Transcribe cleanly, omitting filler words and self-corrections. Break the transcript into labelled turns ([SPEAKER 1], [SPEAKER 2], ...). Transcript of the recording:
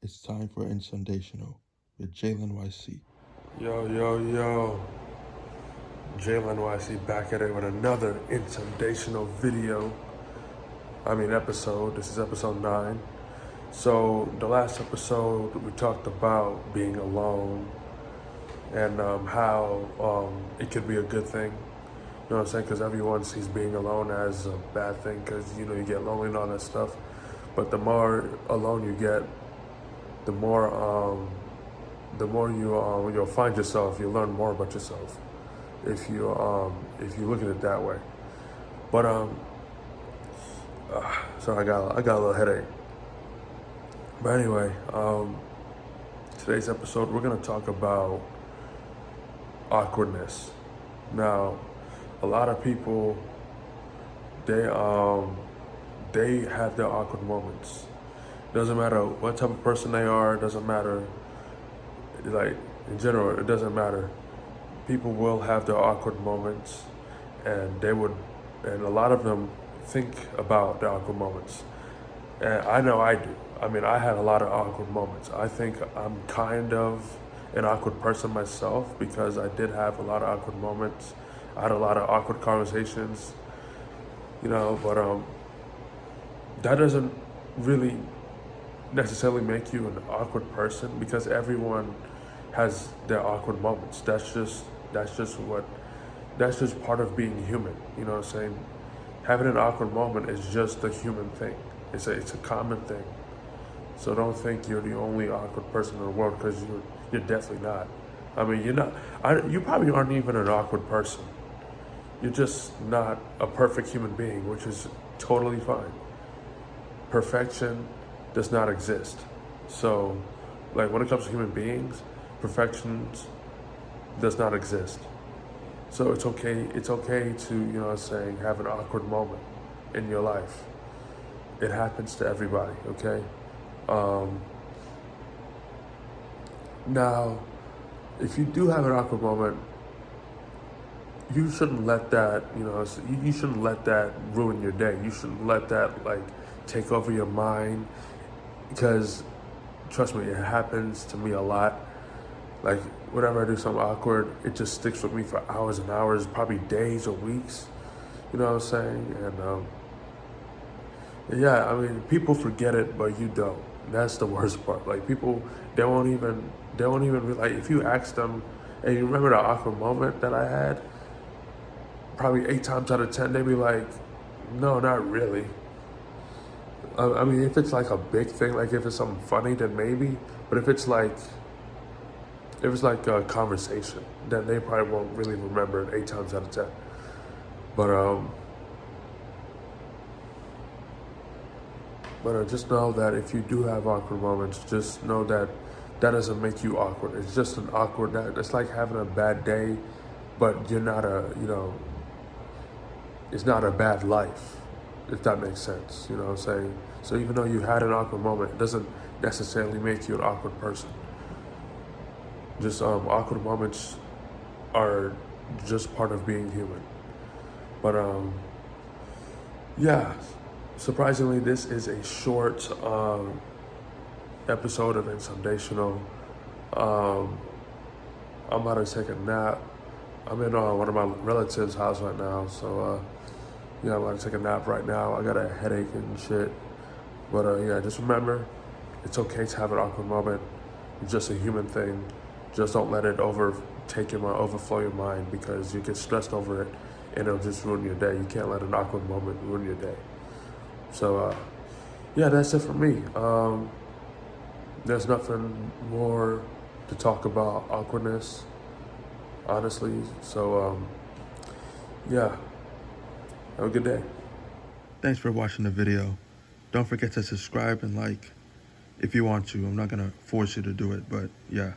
[SPEAKER 1] It's time for inSundaytional with Jalen YC.
[SPEAKER 2] Yo. Jalen YC back at it with another inSundaytional video. Episode. This is episode 9. So, the last episode, we talked about being alone and how it could be a good thing. You know what I'm saying? Because everyone sees being alone as a bad thing because, you get lonely and all that stuff. But the more alone you get, the more you'll find yourself. You learn more about yourself if you look at it that way. But so I got a little headache. But anyway, today's episode we're gonna talk about awkwardness. Now, a lot of people they have their awkward moments. Doesn't matter what type of person they are. Doesn't matter. Like in general, it doesn't matter. People will have their awkward moments, and a lot of them think about their awkward moments. And I know I do. I had a lot of awkward moments. I think I'm kind of an awkward person myself because I did have a lot of awkward moments. I had a lot of awkward conversations, but that doesn't really necessarily make you an awkward person because everyone has their awkward moments. That's just part of being human. You know what I'm saying? Having an awkward moment is just a human thing. It's a common thing. So don't think you're the only awkward person in the world because you're definitely not. You're not. You probably aren't even an awkward person. You're just not a perfect human being, which is totally fine. Perfection does not exist. So, like when it comes to human beings, perfection does not exist. So it's okay to, have an awkward moment in your life. It happens to everybody, okay? Now, if you do have an awkward moment, you shouldn't let that, you shouldn't let that ruin your day. You shouldn't let that take over your mind because trust me, it happens to me a lot. Like whenever I do something awkward, it just sticks with me for hours and hours, probably days or weeks. You know what I'm saying? And people forget it, but you don't. That's the worst part. Like people, they won't even realize. If you ask them, "Hey, you remember the awkward moment that I had?" Probably 8 times out of 10, they'd be like, "No, not really." If it's like a big thing, like if it's something funny, then maybe. But if it's like a conversation, then they probably won't really remember it 8 times out of 10. But just know that if you do have awkward moments, just know that that doesn't make you awkward. It's just an awkward. It's like having a bad day, but you're not it's not a bad life, if that makes sense. You know what I'm saying? So even though you had an awkward moment, it doesn't necessarily make you an awkward person. Just awkward moments are just part of being human. But surprisingly, this is a short episode of inSundaytional. I'm about to take a nap. I'm in one of my relatives' house right now, so I'm about to take a nap right now. I got a headache and shit. But just remember, it's okay to have an awkward moment. It's just a human thing. Just don't let it overflow your mind because you get stressed over it and it'll just ruin your day. You can't let an awkward moment ruin your day. So, that's it for me. There's nothing more to talk about awkwardness, honestly. So, have a good day.
[SPEAKER 1] Thanks for watching the video. Don't forget to subscribe and like if you want to. I'm not going to force you to do it, but yeah.